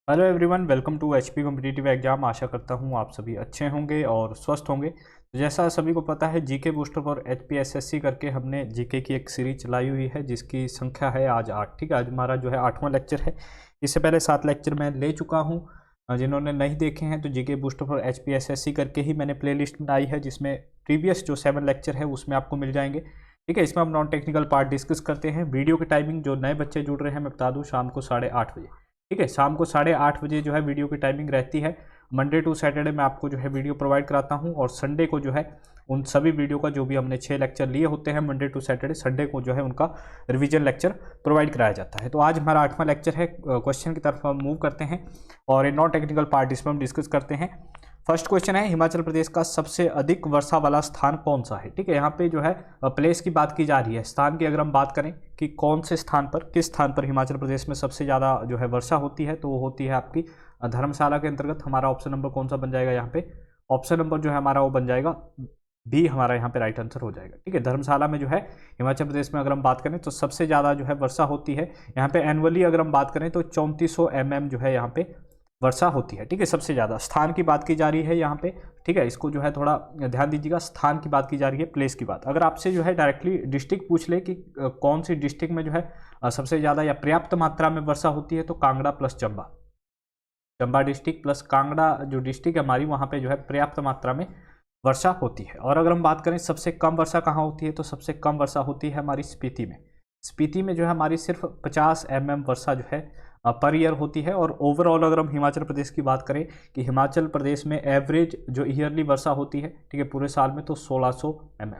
Hello everyone, welcome to HP competitive exam. आशा करता हूँ आप सभी अच्छे होंगे और स्वस्थ होंगे। तो जैसा सभी को पता है, जीके बूस्टर फॉर एचपीएसएससी करके हमने जीके की एक सीरीज चलाई हुई है जिसकी संख्या है आज 8। ठीक है, आज हमारा जो है 8वां लेक्चर है। इससे पहले 7 लेक्चर मैं ले चुका हूँ। जिन्होंने नहीं देखे हैं तो जीके बूस्टर फॉर एचपीएसएससी करके ही मैंने प्ले लिस्ट बनाई है, जिसमें प्रीवियस जो 7 लेक्चर है उसमें आपको मिल जाएंगे। ठीक है, इसमें हम नॉन टेक्निकल पार्ट डिस्कस करते हैं। वीडियो की टाइमिंग जो नए बच्चे जुड़ रहे हैं मैं बता दूं, शाम को 8:30 बजे। ठीक है, शाम को 8:30 बजे जो है वीडियो की टाइमिंग रहती है। मंडे टू सैटरडे मैं आपको जो है वीडियो प्रोवाइड कराता हूं, और संडे को जो है उन सभी वीडियो का जो भी हमने 6 लेक्चर लिए होते हैं मंडे टू सैटरडे, संडे को जो है उनका रिवीजन लेक्चर प्रोवाइड कराया जाता है। तो आज हमारा 8वां लेक्चर है। क्वेश्चन की तरफ हम मूव करते हैं और ये नॉन टेक्निकल पार्ट इसमें हम डिस्कस करते हैं। फर्स्ट क्वेश्चन है, हिमाचल प्रदेश का सबसे अधिक वर्षा वाला स्थान कौन सा है। ठीक है, यहाँ पे जो है प्लेस की बात की जा रही है। स्थान की अगर हम बात करें कि कौन से स्थान पर, किस स्थान पर हिमाचल प्रदेश में सबसे ज़्यादा जो है वर्षा होती है, तो वो होती है आपकी धर्मशाला के अंतर्गत। हमारा ऑप्शन नंबर कौन सा बन जाएगा यहाँ पे? ऑप्शन नंबर जो है हमारा वो बन जाएगा बी, हमारा यहाँ पे राइट आंसर हो जाएगा। ठीक है, धर्मशाला में जो है हिमाचल प्रदेश में अगर हम बात करें तो सबसे ज़्यादा जो है वर्षा होती है। यहाँ पे एनुअली अगर हम बात करें तो 3400 mm जो है यहाँ पे वर्षा होती है। ठीक है, सबसे ज़्यादा स्थान की बात की जा रही है यहाँ पे। ठीक है, इसको जो है थोड़ा ध्यान दीजिएगा, स्थान की बात की जा रही है, प्लेस की बात। अगर आपसे जो है डायरेक्टली डिस्ट्रिक्ट पूछ ले कि कौन सी डिस्ट्रिक्ट में जो है सबसे ज़्यादा या पर्याप्त मात्रा में वर्षा होती है, तो Kangra plus Chamba, Chamba district plus Kangra जो डिस्ट्रिक्ट है हमारी, वहाँ पे जो है पर्याप्त मात्रा में वर्षा होती है। और अगर हम बात करें सबसे कम वर्षा कहाँ होती है, तो सबसे कम वर्षा होती है हमारी स्पीति में। स्पीति में जो है हमारी सिर्फ 50 mm वर्षा जो है पर ईयर होती है। और ओवरऑल अगर हम हिमाचल प्रदेश की बात करें कि हिमाचल प्रदेश में एवरेज जो ईयरली वर्षा होती है, ठीक है, पूरे साल में, तो 1600 mm।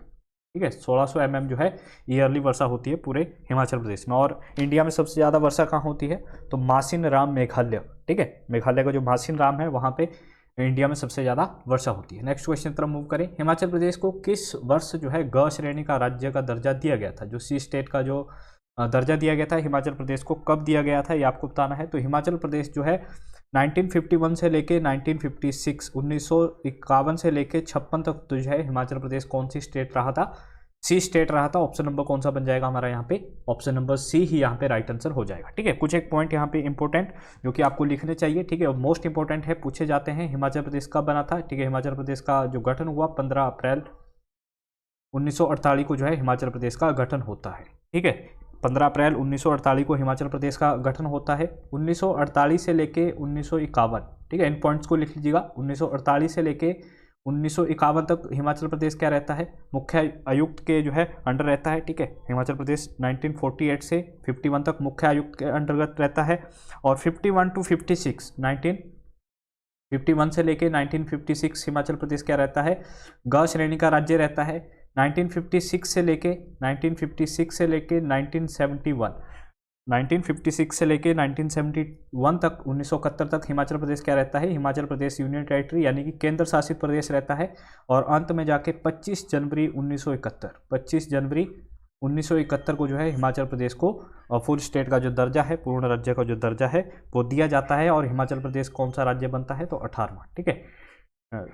ठीक है, 1600 mm जो है ईयरली वर्षा होती है पूरे हिमाचल प्रदेश में। और इंडिया में सबसे ज़्यादा वर्षा कहाँ होती है, तो मासिन राम मेघालय। ठीक है, मेघालय का जो मासिन राम है वहाँ पे इंडिया में सबसे ज़्यादा वर्षा होती है। नेक्स्ट क्वेश्चन तरफ मूव करें। हिमाचल प्रदेश को किस वर्ष जो है ग श्रेणी का राज्य का दर्जा दिया गया था? जो सी स्टेट का जो दर्जा दिया गया था हिमाचल प्रदेश को, कब दिया गया था ये आपको बताना है। तो हिमाचल प्रदेश जो है 1951 से लेके 1956, 1951 से लेके 56 तक तो जो है हिमाचल प्रदेश कौन सी स्टेट रहा था? सी स्टेट रहा था। ऑप्शन नंबर कौन सा बन जाएगा हमारा यहाँ पे? ऑप्शन नंबर सी ही यहाँ पे राइट आंसर हो जाएगा। ठीक है, कुछ एक पॉइंट यहाँ पे इंपॉर्टेंट जो कि आपको लिखने चाहिए। ठीक है, मोस्ट इंपॉर्टेंट है, पूछे जाते हैं। हिमाचल प्रदेश कब बना था? ठीक है, हिमाचल प्रदेश का जो गठन हुआ 15 अप्रैल 1948 को जो है हिमाचल प्रदेश का गठन होता है। ठीक है, 15 अप्रैल 1948 को हिमाचल प्रदेश का गठन होता है। 1948 से लेके 1951, ठीक है, इन पॉइंट्स को लिख लीजिएगा। 1948 से लेके 1951 तक हिमाचल प्रदेश क्या रहता है? मुख्य आयुक्त के जो है अंडर रहता है। ठीक है, हिमाचल प्रदेश 1948 से 51 तक मुख्य आयुक्त के अंतर्गत रहता है। और 51 टू 56, 1951 से लेके 1956 हिमाचल प्रदेश क्या रहता है? ग श्रेणी का राज्य रहता है। 1956 से लेके 1971, 1956 से लेके 1971 तक, 1971 तक हिमाचल प्रदेश क्या रहता है? हिमाचल प्रदेश यूनियन टेरिटरी यानी कि केंद्र शासित प्रदेश रहता है। और अंत में जाके 25 जनवरी 1971 को जो है हिमाचल प्रदेश को फुल स्टेट का जो दर्जा है, पूर्ण राज्य का जो दर्जा है वो दिया जाता है। और हिमाचल प्रदेश कौन सा राज्य बनता है? तो 18वां। ठीक है,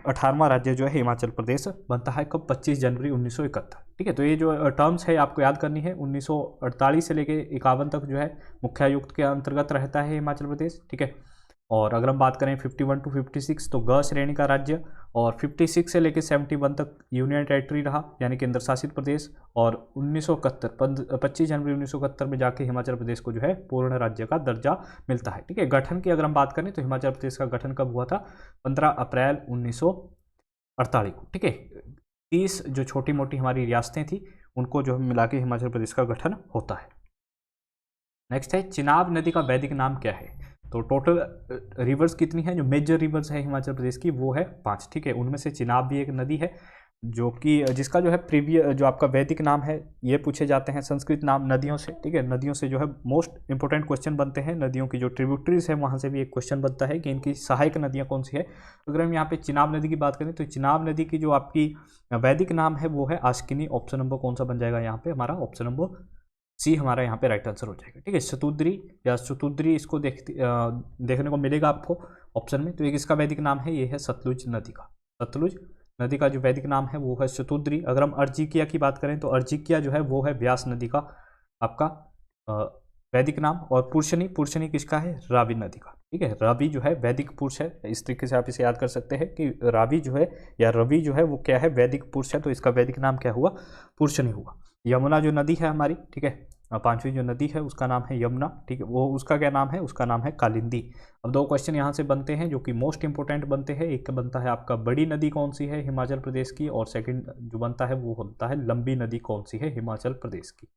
18वां राज्य जो है हिमाचल प्रदेश बनता है। कब? 25 जनवरी 1971। ठीक है, तो ये जो टर्म्स है आपको याद करनी है। 1948 से लेके 51 तक जो है मुख्य आयुक्त के अंतर्गत रहता है हिमाचल प्रदेश। ठीक है, और अगर हम बात करें 51 टू 56 तो ग श्रेणी का राज्य। और 56 से लेके 71 तक यूनियन टेरिटरी रहा यानी केंद्र शासित प्रदेश। और 1971, 25 जनवरी 1971 में जाके हिमाचल प्रदेश को जो है पूर्ण राज्य का दर्जा मिलता है। ठीक है, गठन की अगर हम बात करें तो हिमाचल प्रदेश का गठन कब हुआ था? 15 अप्रैल 1948 को। ठीक है, 30 जो छोटी मोटी हमारी रियासतें थी उनको जो मिला के हिमाचल प्रदेश का गठन होता है। नेक्स्ट है, चिनाब नदी का वैदिक नाम क्या है? तो टोटल रिवर्स कितनी है? जो मेजर रिवर्स है हिमाचल प्रदेश की वो है 5। ठीक है, उनमें से चिनाब भी एक नदी है जो कि जिसका जो है जो आपका वैदिक नाम है, ये पूछे जाते हैं संस्कृत नाम नदियों से। ठीक है, नदियों से जो है मोस्ट इंपोर्टेंट क्वेश्चन बनते हैं। नदियों की जो ट्रिब्यूटरीज है वहाँ से भी एक क्वेश्चन बनता है कि इनकी सहायक नदियाँ कौन सी है। अगर हम यहाँ पे चिनाब नदी की बात करें तो चिनाब नदी की जो आपकी वैदिक नाम है वो है आस्किनी। ऑप्शन नंबर कौन सा बन जाएगा यहाँ पे? हमारा ऑप्शन नंबर सी हमारा यहाँ पे राइट आंसर हो जाएगा। ठीक है, शतुद्री या शतुद्री इसको देखने को मिलेगा आपको ऑप्शन में। तो एक इसका वैदिक नाम है, ये है सतलुज नदी का। सतलुज नदी का जो वैदिक नाम है वो है शतुद्री। अगर हम अर्जिकिया की बात करें तो अर्जिकिया जो है वो है व्यास नदी का आपका वैदिक नाम। और पुरुषनी किसका है? रावी नदी का। ठीक है, रवि जो है वैदिक पुरुष है, इस तरीके से आप इसे याद कर सकते हैं कि रावि जो है या रवि जो है वो क्या है, वैदिक पुरुष है, तो इसका वैदिक नाम क्या हुआ, पुरुष नहीं हुआ। यमुना जो नदी है हमारी, ठीक है, पांचवी जो नदी है उसका नाम है यमुना, ठीक है, वो उसका क्या नाम है, उसका नाम है कालिंदी। अब दो क्वेश्चन यहाँ से बनते हैं जो कि मोस्ट इंपोर्टेंट बनते हैं। एक बनता है आपका बड़ी नदी कौन सी है हिमाचल प्रदेश की, और सेकंड जो बनता है वो होता है लंबी नदी कौन सी है हिमाचल प्रदेश की।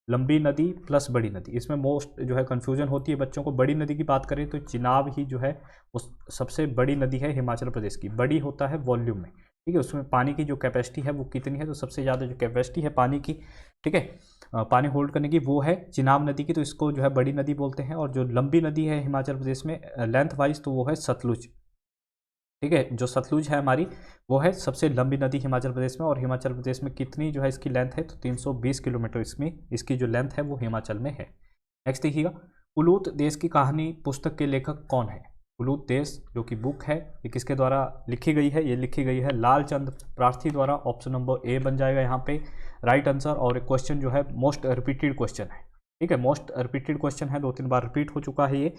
लंबी नदी प्लस बड़ी नदी, इसमें मोस्ट जो है कन्फ्यूजन होती है बच्चों को। बड़ी नदी की बात करें तो चिनाब ही जो है उस सबसे बड़ी नदी है हिमाचल प्रदेश की। बड़ी होता है वॉल्यूम में, ठीक है, उसमें पानी की जो कैपेसिटी है वो कितनी है, तो सबसे ज़्यादा जो कैपेसिटी है पानी की, ठीक है, पानी होल्ड करने की, वो है चिनाब नदी की, तो इसको जो है बड़ी नदी बोलते हैं। और जो लंबी नदी है हिमाचल प्रदेश में लेंथ वाइज, तो वो है सतलुज, ठीक है, जो सतलुज है हमारी वो है सबसे लंबी नदी हिमाचल प्रदेश में। और हिमाचल प्रदेश में कितनी जो है इसकी लेंथ है, तो 320 किलोमीटर इसमें इसकी जो लेंथ है वो हिमाचल में है। नेक्स्ट देखिएगा, कुलूत देश की कहानी पुस्तक के लेखक कौन है। कुलूत देश जो कि बुक है ये किसके द्वारा लिखी गई है, ये लिखी गई है लालचंद प्रार्थी द्वारा। ऑप्शन नंबर ए बन जाएगा यहाँ पे राइट आंसर। और एक क्वेश्चन जो है मोस्ट रिपीटेड क्वेश्चन है, ठीक है, मोस्ट रिपीटेड क्वेश्चन है, 2-3 बार रिपीट हो चुका है ये।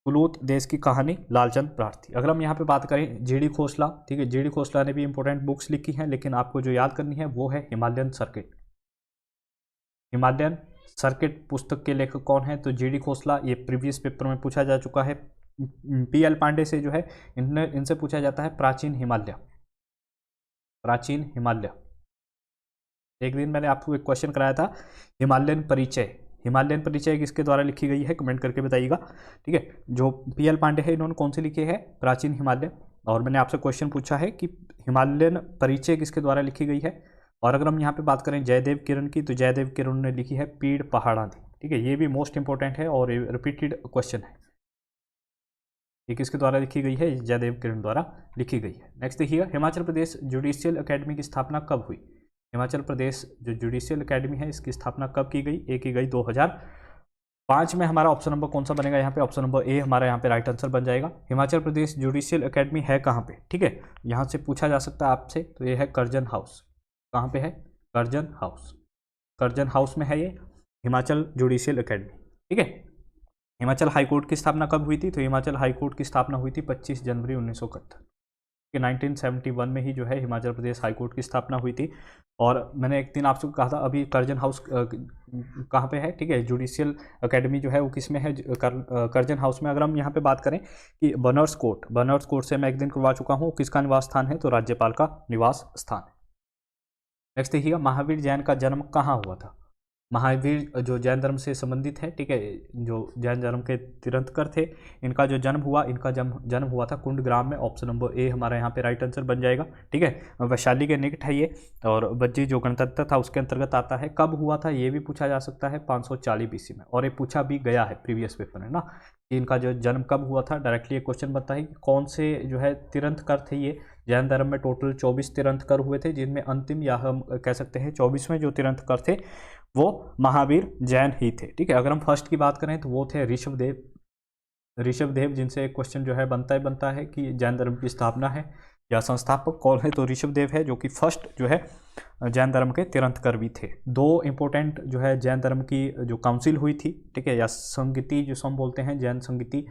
कुलूत देश की कहानी लालचंद प्रार्थी। अगर हम यहाँ पे बात करें जीडी खोसला, ठीक है, जीडी खोसला ने भी इंपॉर्टेंट बुक्स लिखी हैं, लेकिन आपको जो याद करनी है वो है हिमालयन सर्किट। हिमालयन सर्किट पुस्तक के लेखक कौन है, तो जीडी खोसला। ये प्रीवियस पेपर में पूछा जा चुका है। पीएल पांडे से जो है इनसे पूछा जाता है प्राचीन हिमालय, प्राचीन हिमालय। एक दिन मैंने आपको एक क्वेश्चन कराया था हिमालयन परिचय, हिमालयन परिचय किसके द्वारा लिखी गई है, कमेंट करके बताइएगा, ठीक है। जो पीएल पांडे है इन्होंने कौन सी लिखी है, प्राचीन हिमालय। और मैंने आपसे क्वेश्चन पूछा है कि हिमालयन परिचय किसके द्वारा लिखी गई है। और अगर हम यहाँ पे बात करें जयदेव किरण की, तो जयदेव किरण ने लिखी है पीड़ पहाड़ा दी, ठीक है, ये भी मोस्ट इंपॉर्टेंट है और रिपीटेड क्वेश्चन है। ये किसके द्वारा लिखी गई है, जयदेव किरण द्वारा लिखी गई है। नेक्स्ट देखिएगा, हिमाचल प्रदेश जुडिशियल अकेडमी की स्थापना कब हुई। हिमाचल प्रदेश जो जुडिशियल एकेडमी है इसकी स्थापना कब की गई, की गई 2005 में। हमारा ऑप्शन नंबर कौन सा बनेगा यहाँ पे, ऑप्शन नंबर ए हमारा यहाँ पे राइट आंसर बन जाएगा। हिमाचल प्रदेश जुडिशियल एकेडमी है कहाँ पे, ठीक है, यहाँ से पूछा जा सकता है आपसे, तो ये है करजन हाउस। कहाँ पे है, करजन हाउस, करजन हाउस में है ये हिमाचल जुडिशियल एकेडमी, ठीक है। हिमाचल हाईकोर्ट की स्थापना कब हुई थी, तो हिमाचल हाईकोर्ट की स्थापना हुई थी 25 जनवरी 1971 कि 1971 में ही जो है हिमाचल प्रदेश हाईकोर्ट की स्थापना हुई थी। और मैंने एक दिन आपसे कहा था अभी करजन हाउस कहाँ पे है, ठीक है, जुडिशियल एकेडमी जो है वो किस में है, करजन हाउस में। अगर हम यहाँ पे बात करें कि बनर्स कोर्ट, बनर्स कोर्ट से मैं एक दिन करवा चुका हूँ, किसका निवास स्थान है, तो राज्यपाल का निवास स्थान है। नेक्स्ट देखिएगा, महावीर जैन का जन्म कहाँ हुआ था। महावीर जो जैन धर्म से संबंधित है, ठीक है, जो जैन धर्म के तीर्थंकर थे, इनका जो जन्म हुआ, इनका जन्म हुआ था कुंडग्राम में। ऑप्शन नंबर ए हमारा यहाँ पे राइट आंसर बन जाएगा, ठीक है। वैशाली के निकट है ये, और बज्जी जो गणतंत्र था उसके अंतर्गत आता है। कब हुआ था ये भी पूछा जा सकता है, 540 BC में, और ये पूछा भी गया है प्रीवियस पेपर में ना, कि इनका जो जन्म कब हुआ था। डायरेक्टली ये क्वेश्चन बनता है कि कौन से जो है तीर्थंकर थे ये। जैन धर्म में टोटल 24 तीर्थंकर हुए थे, जिनमें अंतिम या हम कह सकते हैं 24वें जो तीर्थंकर थे वो महावीर जैन ही थे, ठीक है। अगर हम फर्स्ट की बात करें तो वो थे ऋषभदेव, ऋषभदेव, जिनसे एक क्वेश्चन जो है बनता है कि जैन धर्म की स्थापना है या संस्थापक कौन है, तो ऋषभदेव है, जो कि फर्स्ट जो है जैन धर्म के तीर्थंकर भी थे। दो इंपॉर्टेंट जो है जैन धर्म की जो काउंसिल हुई थी, ठीक है, या संगति जो हम बोलते हैं, जैन संगति,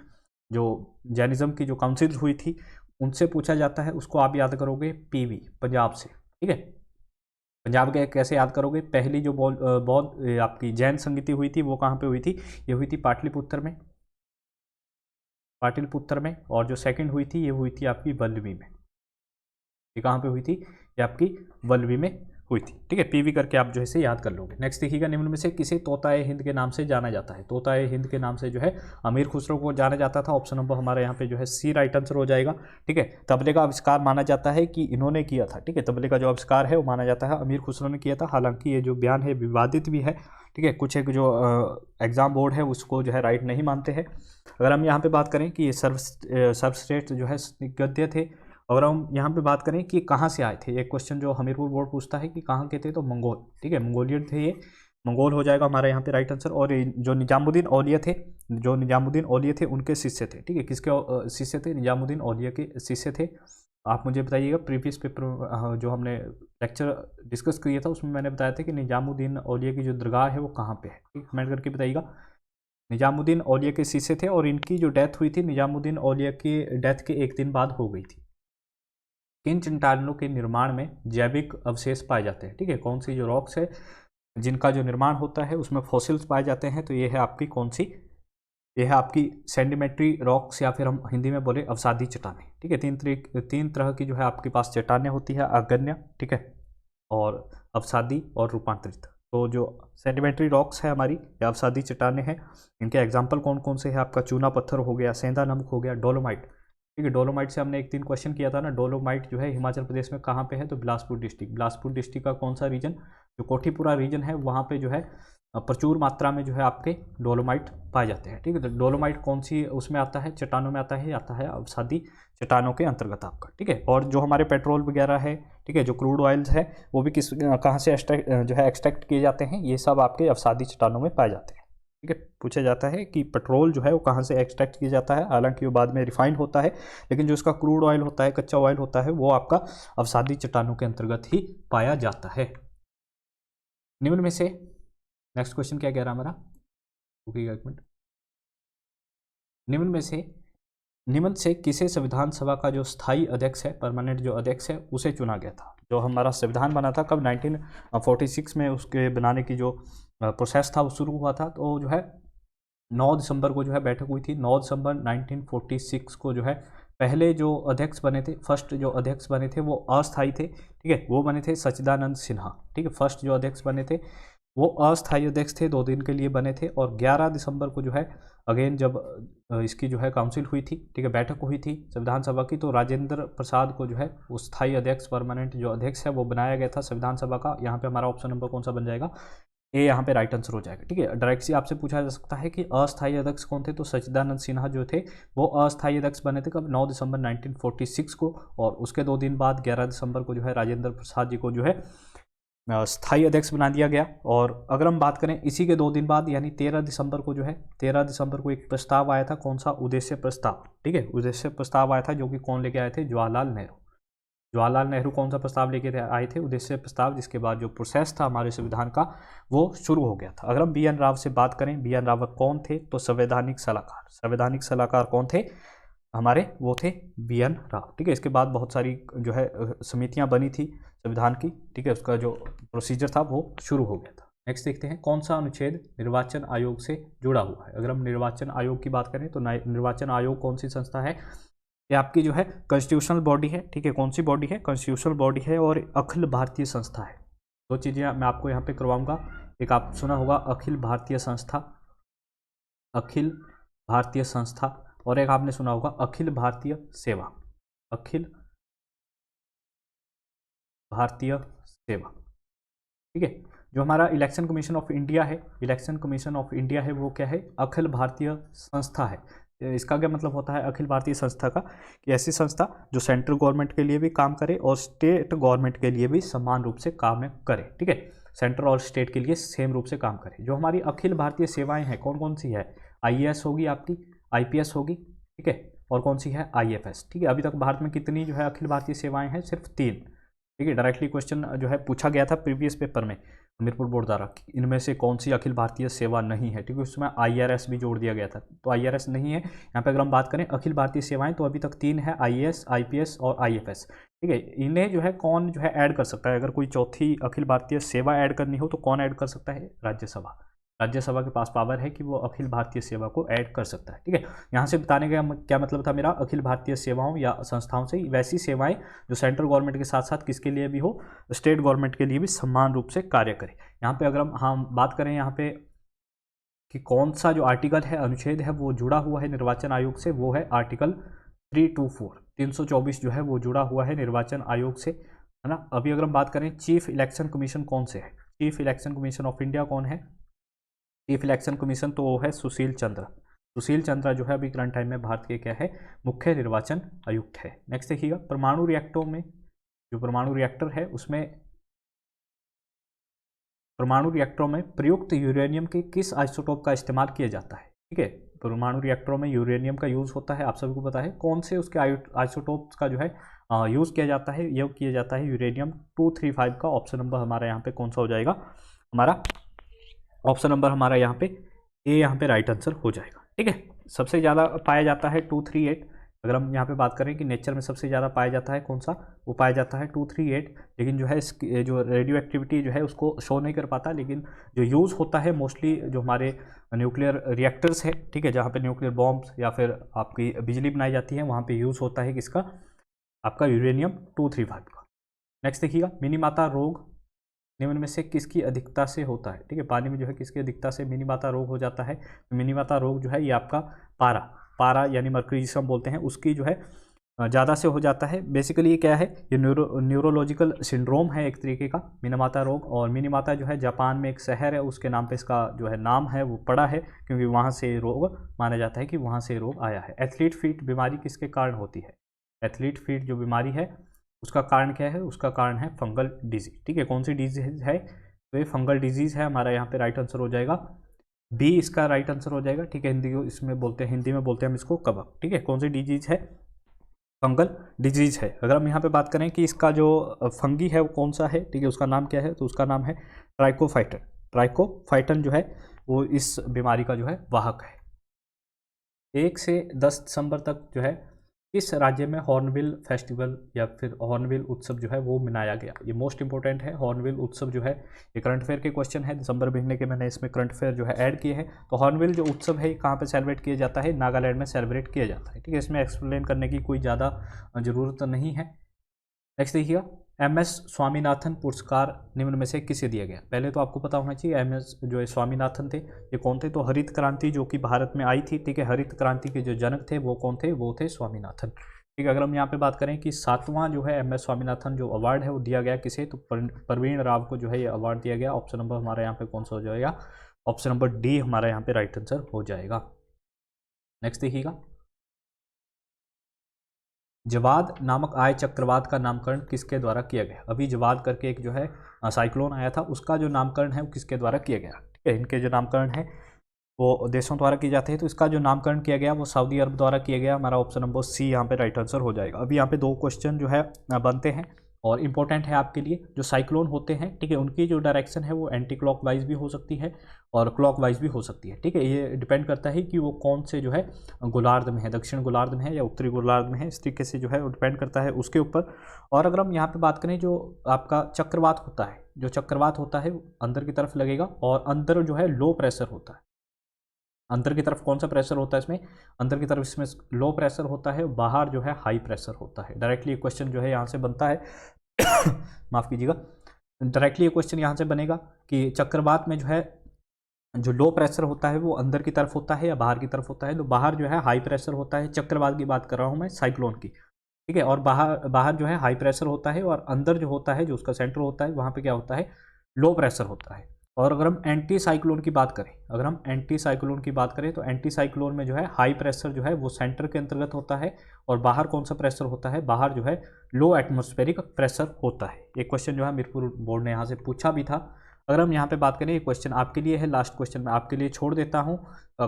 जो जैनिज्म की जो काउंसिल हुई थी उनसे पूछा जाता है, उसको आप याद करोगे पीवी, पंजाब से, ठीक है। पंजाब के कैसे याद करोगे, पहली जो बौद्ध आपकी जैन संगति हुई थी वो कहाँ पे हुई थी, ये हुई थी पाटलिपुत्र में, पाटलिपुत्र में। और जो सेकंड हुई थी ये हुई थी आपकी वल्लभी में। ये कहाँ पे हुई थी, ये आपकी वल्लभी में हुई थी, ठीक है। पीवी करके आप जो है इसे याद कर लोगे। नेक्स्ट देखिएगा, निम्न में से किसे तोताए हिंद के नाम से जाना जाता है। तोताए हिंद के नाम से जो है अमीर खुसरो को जाना जाता था। ऑप्शन नंबर हमारे यहाँ पे जो है सी राइट आंसर हो जाएगा, ठीक है। तबले का आविष्कार माना जाता है कि इन्होंने किया था, ठीक है, तबले का जो आविष्कार है वो माना जाता है अमीर खुसरो ने किया था। हालांकि ये जो बयान है विवादित भी है, ठीक है, कुछ एक जो एग्जाम बोर्ड है उसको जो है राइट नहीं मानते हैं। अगर हम यहाँ पे बात करें कि ये सर्वश्रेष्ठ जो है गद्य थे। और हम यहाँ पे बात करें कि कहाँ से आए थे, एक क्वेश्चन जो हमीरपुर बोर्ड पूछता है कि कहाँ के थे, तो मंगोल, ठीक है, मंगोलियन थे ये, मंगोल हो जाएगा हमारा यहाँ पे राइट आंसर। और जो निजामुद्दीन औलिया थे, जो निजामुद्दीन औलिया थे उनके शिष्य थे, ठीक है, किसके शिष्य थे, निजामुद्दीन औलिया के शिष्य थे। आप मुझे बताइएगा, प्रीवियस पेपर जो हमने लेक्चर डिस्कस किया था उसमें मैंने बताया था कि निजामुद्दीन औलिया की जो दरगाह है वो कहाँ पे है, कमेंट करके बताइएगा। निजामुद्दीन औलिया के शिष्य थे और इनकी जो डेथ हुई थी निजामुद्दीन औलिया की डेथ के एक दिन बाद हो गई थी। किन चट्टानों के निर्माण में जैविक अवशेष पाए जाते हैं? ठीक है, कौन सी जो रॉक्स है जिनका जो निर्माण होता है उसमें फॉसिल्स पाए जाते हैं, तो ये है आपकी कौन सी, ये है आपकी सेडिमेंट्री रॉक्स या फिर हम हिंदी में बोले अवसादी चट्टानें। ठीक है, तीन तरह की जो है आपके पास चट्टानें होती है, आग्नेय, ठीक है, और अवसादी और रूपांतरित। तो जो सेडिमेंट्री रॉक्स है हमारी या अवसादी चट्टानें हैं, इनके एग्जाम्पल कौन कौन से हैं? आपका चूना पत्थर हो गया, सेंधा नमक हो गया, डोलोमाइट। ठीक है, डोलोमाइट से हमने एक दिन क्वेश्चन किया था ना, डोलोमाइट जो है हिमाचल प्रदेश में कहाँ पे है? तो बिलासपुर डिस्ट्रिक्ट। बिलासपुर डिस्ट्रिक्ट का कौन सा रीजन? जो कोठीपुरा रीजन है वहाँ पे जो है प्रचुर मात्रा में जो है आपके डोलोमाइट पाए जाते हैं। ठीक है, तो डोलोमाइट कौन सी उसमें आता है? चट्टानों में आता है अवसादी चट्टानों के अंतर्गत आपका। ठीक है, और जो हमारे पेट्रोल वगैरह है, ठीक है, जो क्रूड ऑयल्स है वो भी कहाँ से एक्सट्रैक्ट किए जाते हैं? ये सब आपके अवसादी चट्टानों में पाए जाते हैं। ठीक है, पूछा जाता है कि पेट्रोल जो है वो कहाँ से एक्सट्रैक्ट किया जाता है, हालांकि वो बाद में रिफाइंड होता है, लेकिन जो इसका क्रूड ऑयल होता है, कच्चा ऑयल होता है, वो आपका अवसादी चट्टानों के अंतर्गत ही पाया जाता है। निम्न में से नेक्स्ट क्वेश्चन क्या कह रहा है हमारा? रुकिएगा एक मिनट। निम्न से किसे संविधान सभा का जो स्थायी अध्यक्ष है, परमानेंट जो अध्यक्ष है, उसे चुना गया था? जो हमारा संविधान बना था कब? 1946 में उसके बनाने की जो प्रोसेस था वो शुरू हुआ था। तो जो है 9 दिसंबर को जो है बैठक हुई थी। 9 दिसंबर 1946 को जो है पहले जो अध्यक्ष बने थे, फर्स्ट जो अध्यक्ष बने थे वो अस्थायी थे। ठीक है, वो बने थे सच्चिदानंद सिन्हा। ठीक है, फर्स्ट जो अध्यक्ष बने थे वो अस्थायी अध्यक्ष थे, 2 दिन के लिए बने थे। और 11 दिसंबर को जो है अगेन जब इसकी जो है काउंसिल हुई थी, ठीक है, बैठक हुई थी संविधान सभा की, तो राजेंद्र प्रसाद को जो है उस स्थायी अध्यक्ष, परमानेंट जो अध्यक्ष है वो बनाया गया था संविधान सभा का। यहाँ पे हमारा ऑप्शन नंबर कौन सा बन जाएगा? ए यहाँ पे राइट आंसर हो जाएगा। ठीक है, डायरेक्ट से आपसे पूछा जा सकता है कि अस्थायी अध्यक्ष कौन थे? तो सच्चिदानंद सिन्हा जो थे वो अस्थायी अध्यक्ष बने थे कब? 9 दिसंबर 1946 को। और उसके 2 दिन बाद 11 दिसंबर को जो है राजेंद्र प्रसाद जी को जो है स्थायी अध्यक्ष बना दिया गया। और अगर हम बात करें इसी के 2 दिन बाद यानी 13 दिसंबर को जो है 13 दिसंबर को एक प्रस्ताव आया था, कौन सा? उद्देश्य प्रस्ताव। ठीक है, उद्देश्य प्रस्ताव आया था जो कि कौन लेके आए थे? जवाहरलाल नेहरू। जवाहरलाल नेहरू कौन सा प्रस्ताव लेके आए थे? उद्देश्य प्रस्ताव, जिसके बाद जो प्रोसेस था हमारे संविधान का वो शुरू हो गया था। अगर हम बी एन राव से बात करें, बी एन रावत कौन थे? तो संवैधानिक सलाहकार। संवैधानिक सलाहकार कौन थे हमारे? वो थे बी एन राव। ठीक है, इसके बाद बहुत सारी जो है समितियां बनी थी संविधान की। ठीक है, उसका जो प्रोसीजर था वो शुरू हो गया था। नेक्स्ट देखते हैं, कौन सा अनुच्छेद निर्वाचन आयोग से जुड़ा हुआ है? अगर हम निर्वाचन आयोग की बात करें तो निर्वाचन आयोग कौन सी संस्था है? ये आपकी जो है कॉन्स्टिट्यूशनल बॉडी है। ठीक है, कौन सी बॉडी है? कॉन्स्टिट्यूशनल बॉडी है और अखिल भारतीय संस्था है। 2 चीज़ें मैं आपको यहाँ पे करवाऊंगा। एक आप सुना होगा अखिल भारतीय संस्था, अखिल भारतीय संस्था, और एक आपने सुना होगा अखिल भारतीय सेवा, अखिल भारतीय सेवा। ठीक है, जो हमारा इलेक्शन कमीशन ऑफ इंडिया है, इलेक्शन कमीशन ऑफ इंडिया है, वो क्या है? अखिल भारतीय संस्था है। इसका क्या मतलब होता है अखिल भारतीय संस्था का? कि ऐसी संस्था जो सेंट्रल गवर्नमेंट के लिए भी काम करे और स्टेट गवर्नमेंट के लिए भी समान रूप से काम करे। ठीक है, सेंट्रल और स्टेट के लिए सेम रूप से काम करे। जो हमारी अखिल भारतीय सेवाएं हैं कौन कौन सी है? IAS होगी आपकी, IPS होगी, ठीक है, और कौन सी है? IFS। ठीक है, अभी तक भारत में कितनी जो है अखिल भारतीय सेवाएं हैं? सिर्फ 3। ठीक है, डायरेक्टली क्वेश्चन जो है पूछा गया था प्रीवियस पेपर में हमीरपुर बोर्ड द्वारा, इनमें से कौन सी अखिल भारतीय सेवा नहीं है? ठीक है, उसमें IRS भी जोड़ दिया गया था, तो IRS नहीं है यहाँ पे। अगर हम बात करें अखिल भारतीय सेवाएं तो अभी तक 3 है, IAS, IPS और IFS। ठीक है, इन्हें जो है कौन जो है ऐड कर सकता है? अगर कोई चौथी अखिल भारतीय सेवा ऐड करनी हो तो कौन ऐड कर सकता है? राज्यसभा। राज्यसभा के पास पावर है कि वो अखिल भारतीय सेवा को ऐड कर सकता है। ठीक है, यहाँ से बताने का क्या मतलब था मेरा? अखिल भारतीय सेवाओं या संस्थाओं से वैसी सेवाएं जो सेंट्रल गवर्नमेंट के साथ साथ किसके लिए भी हो? स्टेट गवर्नमेंट के लिए भी समान रूप से कार्य करे। यहाँ पे अगर हम बात करें यहाँ पे कि कौन सा जो आर्टिकल है, अनुच्छेद है, वो जुड़ा हुआ है निर्वाचन आयोग से, वो है आर्टिकल 324, 324 जो है वो जुड़ा हुआ है निर्वाचन आयोग से, है ना। अभी अगर हम बात करें चीफ इलेक्शन कमीशन कौन से है? Chief election commission of India कौन है? चीफ इलेक्शन कमीशन तो वो है सुशील चंद्र। सुशील चंद्रा जो है अभी करंट टाइम में भारत के क्या है? मुख्य निर्वाचन आयुक्त है। नेक्स्ट देखिएगा, परमाणु रिएक्टरों में जो परमाणु रिएक्टर है उसमें परमाणु रिएक्टरों में प्रयुक्त यूरेनियम के किस आइसोटोप का इस्तेमाल किया जाता है? ठीक है, परमाणु रिएक्टरों में यूरेनियम का यूज़ होता है, आप सभी को पता है। कौन से उसके आइसोटोप्स का जो है यूज़ किया जाता है? ये किया जाता है यूरेनियम 235 का। ऑप्शन नंबर हमारा यहाँ पे कौन सा हो जाएगा? हमारा ऑप्शन नंबर हमारा यहाँ पे ए यहाँ पे राइट आंसर हो जाएगा। ठीक है, सबसे ज़्यादा पाया जाता है 238। अगर हम यहाँ पे बात करें कि नेचर में सबसे ज़्यादा पाया जाता है कौन सा, वो पाया जाता है 238। लेकिन जो है इसकी जो रेडियो एक्टिविटी जो है उसको शो नहीं कर पाता, लेकिन जो यूज़ होता है मोस्टली जो हमारे न्यूक्लियर रिएक्टर्स है, ठीक है, जहाँ पे न्यूक्लियर बॉम्ब्स या फिर आपकी बिजली बनाई जाती है, वहाँ पे यूज़ होता है किसका, आपका यूरेनियम 235 का। नेक्स्ट देखिएगा, मिनीमाता रोग निम्न में से किसकी अधिकता से होता है। ठीक है, पानी में जो है किसकी अधिकता से मिनीमाता रोग हो जाता है। तो मिनीमाता रोग जो है ये आपका पारा यानी मर्क्यूरी जिसे हम बोलते हैं उसकी जो है ज़्यादा से हो जाता है। बेसिकली ये क्या है, ये न्यूरोलॉजिकल सिंड्रोम है एक तरीके का मिनीमाता रोग। और मिनीमाता जो है जापान में एक शहर है, उसके नाम पे इसका जो है नाम है वो पड़ा है, क्योंकि वहाँ से रोग माना जाता है कि वहाँ से रोग आया है। एथलीट फीट बीमारी किसके कारण होती है। एथलीट फीट जो बीमारी है उसका कारण क्या है, उसका कारण है फंगल डिजीज। ठीक है, कौन सी डिजीज है, तो ये फंगल डिजीज है हमारा यहाँ पे राइट आंसर हो जाएगा बी, इसका राइट आंसर हो जाएगा। ठीक है, हिंदी में बोलते हैं हम इसको कवक। ठीक है, कौन सी डिजीज है, फंगल डिजीज है। अगर हम यहाँ पे बात करें कि इसका जो फंगी है वो कौन सा है, ठीक है, उसका नाम क्या है, तो उसका नाम है ट्राइकोफाइटन। ट्राइकोफाइटन जो है वो इस बीमारी का जो है वाहक है। 1 से 10 दिसंबर तक जो है इस राज्य में हॉर्नबिल फेस्टिवल या फिर हॉर्नबिल उत्सव जो है वो मनाया गया। ये मोस्ट इंपॉर्टेंट है, हॉर्नबिल उत्सव जो है ये करंट अफेयर के क्वेश्चन है, दिसंबर महीने के मैंने इसमें करंट अफेयर जो है ऐड किए हैं। तो हॉर्नबिल जो उत्सव है कहाँ पे सेलिब्रेट किया जाता है, नागालैंड में सेलिब्रेट किया जाता है। ठीक है, इसमें एक्सप्लेन करने की कोई ज़्यादा ज़रूरत नहीं है। नेक्स्ट देखिएगा, MS स्वामीनाथन पुरस्कार निम्न में से किसे दिया गया। पहले तो आपको पता होना चाहिए MS जो है स्वामीनाथन थे ये कौन थे, तो हरित क्रांति जो कि भारत में आई थी, ठीक है, हरित क्रांति के जो जनक थे वो कौन थे, वो थे स्वामीनाथन। ठीक है, अगर हम यहाँ पे बात करें कि 7वां जो है MS स्वामीनाथन जो अवार्ड है वो दिया गया किसे, तो प्रवीण राव को जो है ये अवार्ड दिया गया। ऑप्शन नंबर हमारे यहाँ पे कौन सा हो जाएगा, ऑप्शन नंबर डी हमारा यहाँ पे राइट आंसर हो जाएगा। नेक्स्ट देखिएगा, जवाद नामक आय चक्रवात का नामकरण किसके द्वारा किया गया। अभी जवाद करके एक जो है साइक्लोन आया था, उसका जो नामकरण है वो किसके द्वारा किया गया। ठीक है, इनके जो नामकरण है वो देशों द्वारा किए जाते हैं, तो इसका जो नामकरण किया गया वो सऊदी अरब द्वारा किया गया। हमारा ऑप्शन नंबर सी यहाँ पे राइट आंसर हो जाएगा। अभी यहाँ पे 2 क्वेश्चन जो है बनते हैं और इम्पोर्टेंट है आपके लिए। जो साइक्लोन होते हैं, ठीक है, उनकी जो डायरेक्शन है वो एंटी क्लॉकवाइज भी हो सकती है और क्लॉकवाइज भी हो सकती है। ठीक है, ये डिपेंड करता है कि वो कौन से जो है गोलार्ध में है, दक्षिण गोलार्ध में है या उत्तरी गोलार्ध में है, इस तरीके से जो है वो डिपेंड करता है उसके ऊपर। और अगर हम यहाँ पे बात करें जो आपका चक्रवात होता है, जो चक्रवात होता है अंदर की तरफ लगेगा और अंदर जो है लो प्रेशर होता है। अंदर की तरफ कौन सा प्रेशर होता है इसमें, अंदर की तरफ इसमें लो प्रेशर होता है, बाहर जो है हाई प्रेशर होता है। डायरेक्टली क्वेश्चन जो है यहाँ से बनता है माफ़ कीजिएगा, डायरेक्टली ये क्वेश्चन यहाँ से बनेगा कि चक्रवात में जो है जो लो प्रेशर होता है वो अंदर की तरफ होता है या बाहर की तरफ होता है। तो बाहर जो है हाई प्रेशर होता है, चक्रवात की बात कर रहा हूँ मैं, साइक्लोन की। ठीक है, और बाहर जो है हाई प्रेशर होता है और अंदर जो होता है जो उसका सेंटर होता है वहाँ पे क्या होता है, लो प्रेशर होता है। और अगर हम एंटी साइक्लोन की बात करें, तो एंटी साइक्लोन में जो है हाई प्रेशर जो है वो सेंटर के अंतर्गत होता है और बाहर कौन सा प्रेशर होता है, बाहर जो है लो एटमॉस्फेरिक प्रेशर होता है। एक क्वेश्चन जो है मीरपुर बोर्ड ने यहाँ से पूछा भी था। अगर हम यहाँ पे बात करें, ये क्वेश्चन आपके लिए है, लास्ट क्वेश्चन मैं आपके लिए छोड़ देता हूँ।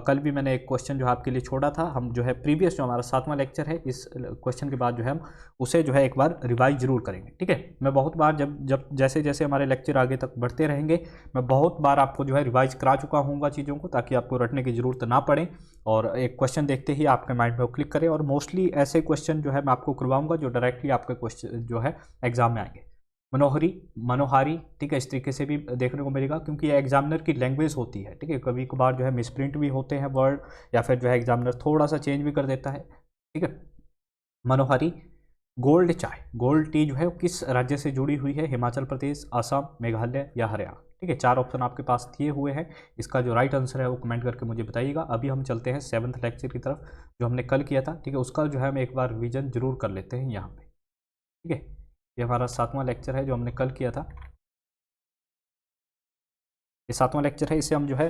कल भी मैंने एक क्वेश्चन जो है आपके लिए छोड़ा था, हम जो है प्रीवियस जो हमारा 7वां लेक्चर है इस क्वेश्चन के बाद जो है हम उसे जो है एक बार रिवाइज जरूर करेंगे। ठीक है, मैं बहुत बार जब जैसे जैसे हमारे लेक्चर आगे तक बढ़ते रहेंगे मैं बहुत बार आपको जो है रिवाइज करा चुका हूँगा चीज़ों को, ताकि आपको रटने की ज़रूरत ना पड़े और एक क्वेश्चन देखते ही आपके माइंड में क्लिक करे। और मोस्टली ऐसे क्वेश्चन जो है मैं आपको करवाऊँगा जो डायरेक्टली आपके क्वेश्चन जो है एग्जाम में आएंगे। मनोहारी, ठीक है, इस तरीके से भी देखने को मिलेगा, क्योंकि ये एग्जामिनर की लैंग्वेज होती है। ठीक है, कभी कभार जो है मिसप्रिंट भी होते हैं वर्ड, या फिर जो है एग्जामिनर थोड़ा सा चेंज भी कर देता है। ठीक है, मनोहारी। गोल्ड टी जो है वो किस राज्य से जुड़ी हुई है, हिमाचल प्रदेश, असम, मेघालय या हरियाणा। ठीक है, 4 ऑप्शन आपके पास दिए हुए हैं, इसका जो राइट आंसर है वो कमेंट करके मुझे बताइएगा। अभी हम चलते हैं 7th लेक्चर की तरफ जो हमने कल किया था। ठीक है, उसका जो है हम एक बार रिवीजन जरूर कर लेते हैं यहाँ पे। ठीक है, ये हमारा 7वां लेक्चर है जो हमने कल किया था, ये 7वां लेक्चर है, इसे हम जो है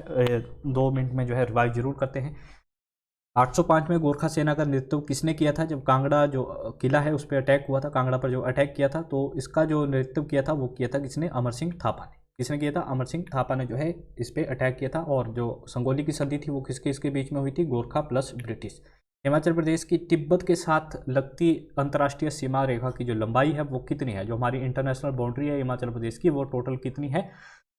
2 मिनट में जो है रिवाइज जरूर करते हैं। 805 में गोरखा सेना का नेतृत्व किसने किया था, जब कांगड़ा जो किला है उस पर अटैक हुआ था, कांगड़ा पर जो अटैक किया था, तो इसका जो नेतृत्व किया था वो किया था किसने, अमर सिंह थापा ने। किसने किया था, अमर सिंह थापा ने जो है इस पर अटैक किया था। और जो संगोली की संधि थी वो किसके बीच में हुई थी, गोरखा प्लस ब्रिटिश। हिमाचल प्रदेश की तिब्बत के साथ लगती अंतर्राष्ट्रीय सीमा रेखा की जो लंबाई है वो कितनी है? जो हमारी इंटरनेशनल बाउंड्री है हिमाचल प्रदेश की, वो टोटल कितनी है?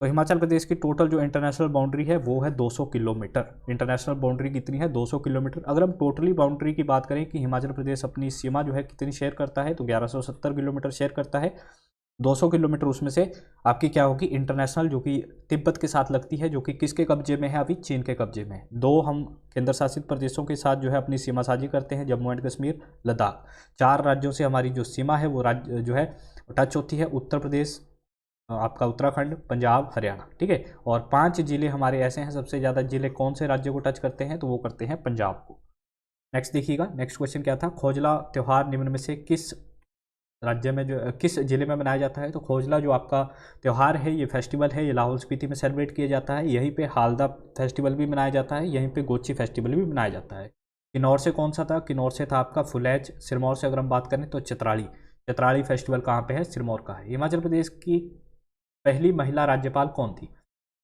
तो हिमाचल प्रदेश की टोटल जो इंटरनेशनल बाउंड्री है वो है 200 किलोमीटर। इंटरनेशनल बाउंड्री कितनी है? 200 किलोमीटर। अगर हम टोटली बाउंड्री की बात करें कि हिमाचल प्रदेश अपनी सीमा जो है कितनी शेयर करता है, तो 1170 किलोमीटर शेयर करता है। 200 किलोमीटर उसमें से आपकी क्या होगी? इंटरनेशनल, जो कि तिब्बत के साथ लगती है, जो कि किसके कब्जे में है? अभी चीन के कब्जे में है। 2 हम केंद्र शासित प्रदेशों के साथ जो है अपनी सीमा साझी करते हैं, जम्मू एंड कश्मीर, लद्दाख। 4 राज्यों से हमारी जो सीमा है वो राज्य जो है टच होती है, उत्तर प्रदेश, आपका उत्तराखंड, पंजाब, हरियाणा, ठीक है। और 5 जिले हमारे ऐसे हैं, सबसे ज़्यादा जिले कौन से राज्यों को टच करते हैं? तो वो करते हैं पंजाब को। नेक्स्ट देखिएगा, नेक्स्ट क्वेश्चन क्या था? खोजला त्यौहार निम्न में से किस राज्य में जो किस जिले में मनाया जाता है? तो खोजला जो आपका त्यौहार है, ये फेस्टिवल है, ये लाहौल स्पीति में सेलिब्रेट किया जाता है। यहीं पे हालदा फेस्टिवल भी मनाया जाता है, यहीं पे गोची फेस्टिवल भी मनाया जाता है। किन्नौर से कौन सा था? किन्नौर से था आपका फुलैच। सिरमौर से अगर हम बात करें तो चित्राली। चित्राली फेस्टिवल कहाँ पे है? सिरमौर का है। हिमाचल प्रदेश की पहली महिला राज्यपाल कौन थी?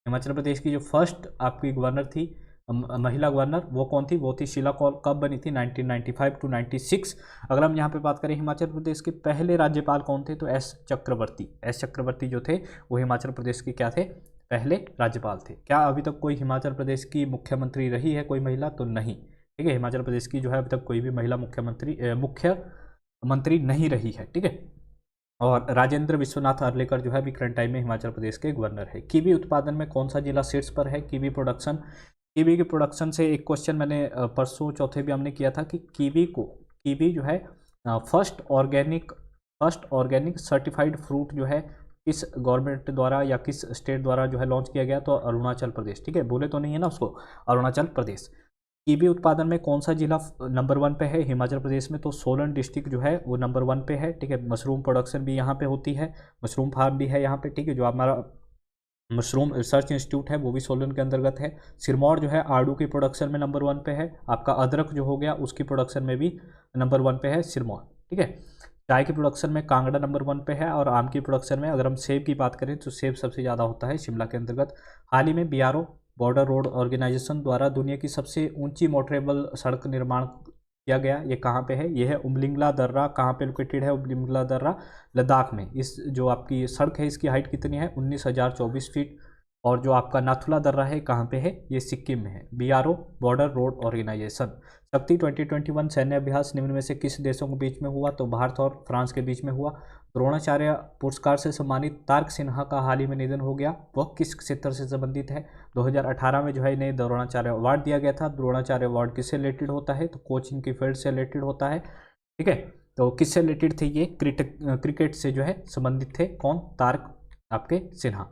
हिमाचल प्रदेश की जो फर्स्ट आपकी गवर्नर थी, महिला गवर्नर, वो कौन थी? वो थी शीला कौल। कब बनी थी? 1995 टू 96। अगर हम यहाँ पे बात करें हिमाचल प्रदेश के पहले राज्यपाल कौन थे, तो एस चक्रवर्ती। एस चक्रवर्ती जो थे वो हिमाचल प्रदेश के क्या थे? पहले राज्यपाल थे। क्या अभी तक कोई हिमाचल प्रदेश की मुख्यमंत्री रही है कोई महिला? तो नहीं, ठीक है। हिमाचल प्रदेश की जो है अभी तक कोई भी महिला मुख्यमंत्री नहीं रही है, ठीक है। और राजेंद्र विश्वनाथ अर्लेकर जो है अभी करंट टाइम में हिमाचल प्रदेश के गवर्नर है। कीवी उत्पादन में कौन सा जिला शीर्ष पर है? Kiwi production. कीवी के प्रोडक्शन से एक क्वेश्चन मैंने परसों चौथे भी हमने किया था कि कीवी जो है फर्स्ट ऑर्गेनिक सर्टिफाइड फ्रूट जो है किस गवर्नमेंट द्वारा या किस स्टेट द्वारा जो है लॉन्च किया गया? तो अरुणाचल प्रदेश, ठीक है। बोले तो नहीं है ना उसको, अरुणाचल प्रदेश। कीवी उत्पादन में कौन सा जिला नंबर 1 पे है हिमाचल प्रदेश में? तो सोलन डिस्ट्रिक्ट जो है वो नंबर 1 पे है, ठीक है। मशरूम प्रोडक्शन भी यहाँ पे होती है, मशरूम फार्म भी है यहाँ पे, ठीक है। जो हमारा मशरूम रिसर्च इंस्टीट्यूट है वो भी सोलन के अंतर्गत है। सिरमौर जो है आड़ू की प्रोडक्शन में नंबर 1 पे है। आपका अदरक जो हो गया उसकी प्रोडक्शन में भी नंबर 1 पे है सिरमौर, ठीक है। चाय की प्रोडक्शन में कांगड़ा नंबर 1 पे है। और आम की प्रोडक्शन में अगर हम सेब की बात करें तो सेब सबसे ज़्यादा होता है शिमला के अंतर्गत। हाल ही में बीआरओ बॉर्डर रोड ऑर्गेनाइजेशन द्वारा दुनिया की सबसे ऊंची मोटरेबल सड़क निर्माण किया गया। ये कहाँ पे है? ये है उमलिंगला दर्रा। कहाँ पे लोकेटेड है उमलिंगला दर्रा? लद्दाख में। इस जो आपकी सड़क है इसकी हाइट कितनी है? 19,024 फीट। और जो आपका नाथुला दर्रा है कहाँ पे है? ये सिक्किम में है। BRO border road organisation. Shakti 2021 सैन्य अभ्यास निम्न में से किस देशों के बीच में हुआ? तो भारत और फ्रांस के बीच में हुआ। द्रोणाचार्य पुरस्कार से सम्मानित तारक सिन्हा का हाल ही में निधन हो गया। वह किस क्षेत्र से संबंधित है? 2018 में जो है इन्हें द्रोणाचार्य अवार्ड दिया गया था। द्रोणाचार्य अवार्ड किससे रिलेटेड होता है? तो कोचिंग की फील्ड से रिलेटेड होता है, ठीक है। तो किससे रिलेटेड थे ये? क्रिकेट से जो है संबंधित थे। कौन? तारक आपके सिन्हा।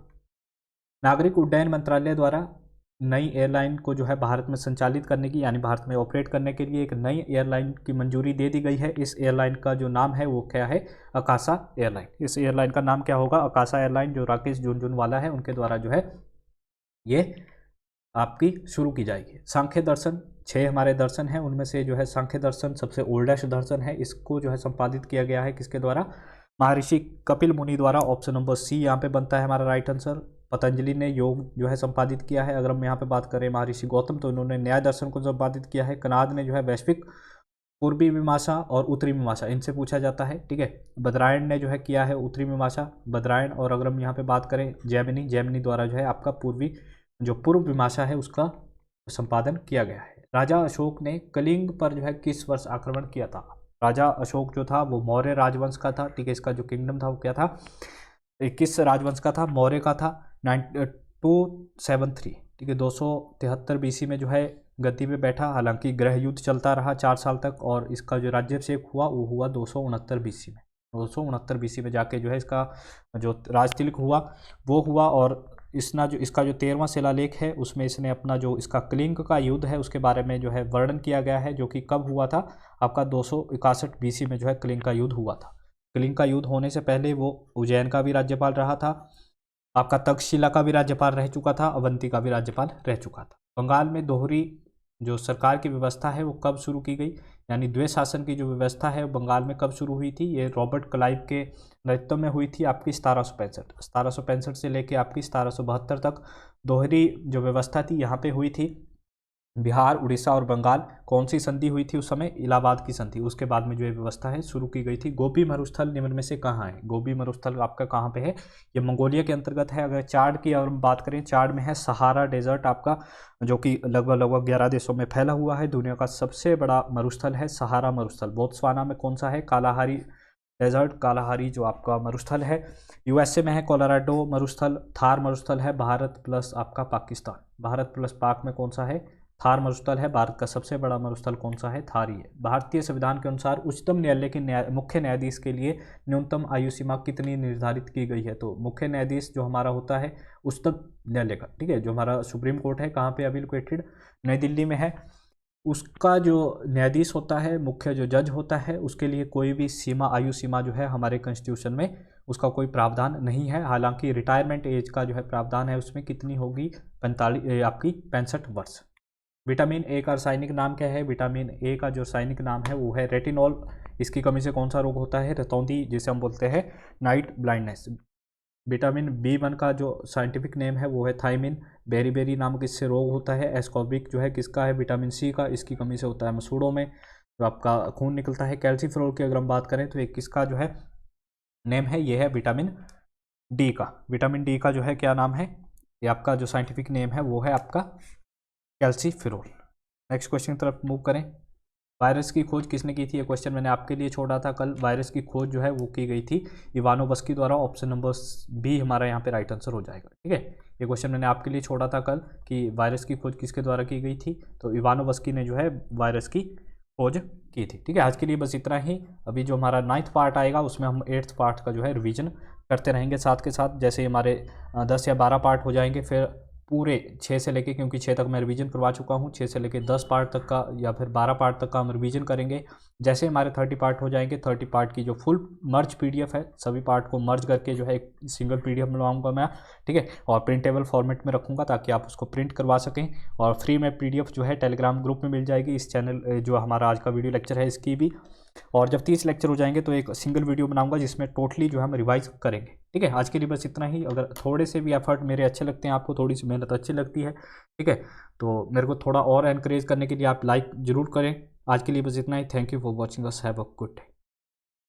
नागरिक उड्डयन मंत्रालय द्वारा नई एयरलाइन को जो है भारत में संचालित करने की, यानी भारत में ऑपरेट करने के लिए एक नई एयरलाइन की मंजूरी दे दी गई है। इस एयरलाइन का जो नाम है वो क्या है? आकाशा एयरलाइन। इस एयरलाइन का नाम क्या होगा? आकाशा एयरलाइन, जो राकेश झुनझुनवाला है उनके द्वारा जो है ये आपकी शुरू की जाएगी। सांख्य दर्शन, 6 हमारे दर्शन हैं, उनमें से जो है सांख्य दर्शन सबसे ओल्डेस्ट दर्शन है। इसको जो है संपादित किया गया है किसके द्वारा? महर्षि कपिल मुनि द्वारा। ऑप्शन नंबर सी यहाँ पे बनता है हमारा राइट आंसर। पतंजलि ने योग जो है संपादित किया है। अगर हम यहाँ पे बात करें महर्षि गौतम, तो इन्होंने न्याय दर्शन को संपादित किया है। कनाद ने जो है वैश्विक पूर्वी मीमांसा और उत्तरी मीमांसा, इनसे पूछा जाता है, ठीक है। बद्रायण ने जो है किया है उत्तरी मीमांसा, बद्रायण। और अगर हम यहाँ पे बात करें जैमिनी द्वारा जो है आपका पूर्व मीमांसा है उसका संपादन किया गया है। राजा अशोक ने कलिंग पर जो है किस वर्ष आक्रमण किया था? राजा अशोक जो था वो मौर्य राजवंश का था, ठीक है। इसका जो किंगडम था वो क्या था? किस राजवंश का था? मौर्य का था। 273, ठीक है, 273 बीसी में जो है गद्दी पे बैठा। हालांकि गृह युद्ध चलता रहा 4 साल तक, और इसका जो राज्याभिषेक हुआ वो हुआ 269 बीसी में। 269 बीसी में जाके जो है इसका जो राजतिलक हुआ वो हुआ। और इसका जो 13वां शिलालेख है उसमें इसने अपना जो इसका कलिंग का युद्ध है उसके बारे में जो है वर्णन किया गया है, जो कि कब हुआ था? आपका 261 बीसी में जो है कलिंग का युद्ध हुआ था। कलिंग का युद्ध होने से पहले वो उज्जैन का भी राज्यपाल रहा था, आपका तक्षशिला का भी राज्यपाल रह चुका था, अवंती का भी राज्यपाल रह चुका था। बंगाल में दोहरी जो सरकार की व्यवस्था है वो कब शुरू की गई? यानी द्वैत शासन की जो व्यवस्था है वो बंगाल में कब शुरू हुई थी? ये रॉबर्ट क्लाइव के नेतृत्व में हुई थी आपकी 1765 से लेके आपकी 1772 तक दोहरी जो व्यवस्था थी यहाँ पे हुई थी। बिहार, उड़ीसा और बंगाल कौन सी संधि हुई थी उस समय? इलाहाबाद की संधि। उसके बाद में जो ये व्यवस्था है शुरू की गई थी। गोबी मरुस्थल निम्न में से कहाँ है? गोबी मरुस्थल आपका कहाँ पे है? ये मंगोलिया के अंतर्गत है। अगर चाड की अगर हम बात करें, चाड में है सहारा डेजर्ट आपका, जो कि लगभग 11 देशों में फैला हुआ है। दुनिया का सबसे बड़ा मरुस्थल है सहारा मरुस्थल। बोत्सवाना में कौन सा है? कालाहारी डेजर्ट, कालाहारी जो आपका मरुस्थल है। यूएसए में है कोलोराडो मरुस्थल। थार मरुस्थल है भारत प्लस आपका पाकिस्तान। भारत प्लस पाक में कौन सा है? थार मरुस्थल है। भारत का सबसे बड़ा मरुस्थल कौन सा है? थार ही है। भारतीय संविधान के अनुसार उच्चतम न्यायालय के मुख्य न्यायाधीश के लिए न्यूनतम आयु सीमा कितनी निर्धारित की गई है? तो मुख्य न्यायाधीश जो हमारा होता है उच्चतम न्यायालय का, ठीक है, जो हमारा सुप्रीम कोर्ट है, कहाँ पे अभी लोकेटेड? नई दिल्ली में है। उसका जो न्यायाधीश होता है, मुख्य जो जज होता है, उसके लिए कोई भी सीमा, आयु सीमा जो है हमारे कॉन्स्टिट्यूशन में उसका कोई प्रावधान नहीं है। हालांकि रिटायरमेंट एज का जो है प्रावधान है, उसमें कितनी होगी? 45, आपकी 65 वर्ष। विटामिन ए का रासायनिक नाम क्या है? विटामिन ए का जो रासायनिक नाम है वो है रेटिनॉल। इसकी कमी से कौन सा रोग होता है? रतौंधी, जिसे हम बोलते हैं नाइट ब्लाइंडनेस। विटामिन B1 का जो साइंटिफिक नेम है वो है थायमिन। बेरी नामक इससे रोग होता है। एस्कॉर्बिक जो है किसका है? विटामिन सी का। इसकी कमी से होता है मसूड़ों में जो आपका खून निकलता है। कैल्सीफेरोल की अगर हम बात करें तो एक किसका जो है नेम है? ये है विटामिन डी का। विटामिन डी का जो है क्या नाम है? ये आपका जो साइंटिफिक नेम है वो है आपका कैल्सीफेरोल। नेक्स्ट क्वेश्चन की तरफ मूव करें। वायरस की खोज किसने की थी? ये क्वेश्चन मैंने आपके लिए छोड़ा था कल। वायरस की खोज जो है वो की गई थी इवानोवस्की द्वारा। ऑप्शन नंबर बी हमारा यहाँ पे राइट आंसर हो जाएगा, ठीक है। ये क्वेश्चन मैंने आपके लिए छोड़ा था कल कि वायरस की खोज किसके द्वारा की गई थी, तो इवानोवस्की ने जो है वायरस की खोज की थी, ठीक है। आज के लिए बस इतना ही। अभी जो हमारा 9th पार्ट आएगा उसमें हम 8th पार्ट का जो है रिविजन करते रहेंगे साथ के साथ। जैसे हमारे 10 या 12 पार्ट हो जाएंगे, फिर पूरे 6 से लेके, क्योंकि 6 तक मैं रिवीजन करवा चुका हूँ, 6 से लेके 10 पार्ट तक का या फिर 12 पार्ट तक का हम रिवीजन करेंगे। जैसे हमारे 30 पार्ट हो जाएंगे, 30 पार्ट की जो फुल मर्ज पीडीएफ है, सभी पार्ट को मर्ज करके जो है एक सिंगल पीडीएफ बनवाऊंगा मैं, ठीक है, और प्रिंटेबल फॉर्मेट में रखूँगा ताकि आप उसको प्रिंट करवा सकें। और फ्री में पीडीएफ जो है टेलीग्राम ग्रुप में मिल जाएगी। इस चैनल जो हमारा आज का वीडियो लेक्चर है इसकी भी। और जब 30 लेक्चर हो जाएंगे तो एक सिंगल वीडियो बनाऊंगा जिसमें टोटली जो है हम रिवाइज करेंगे, ठीक है। आज के लिए बस इतना ही। अगर थोड़े से भी एफर्ट मेरे अच्छे लगते हैं, आपको थोड़ी सी मेहनत अच्छी लगती है, ठीक है, तो मेरे को थोड़ा और एनकरेज करने के लिए आप लाइक जरूर करें। आज के लिए बस इतना ही। Thank you for watching us. Have a good day.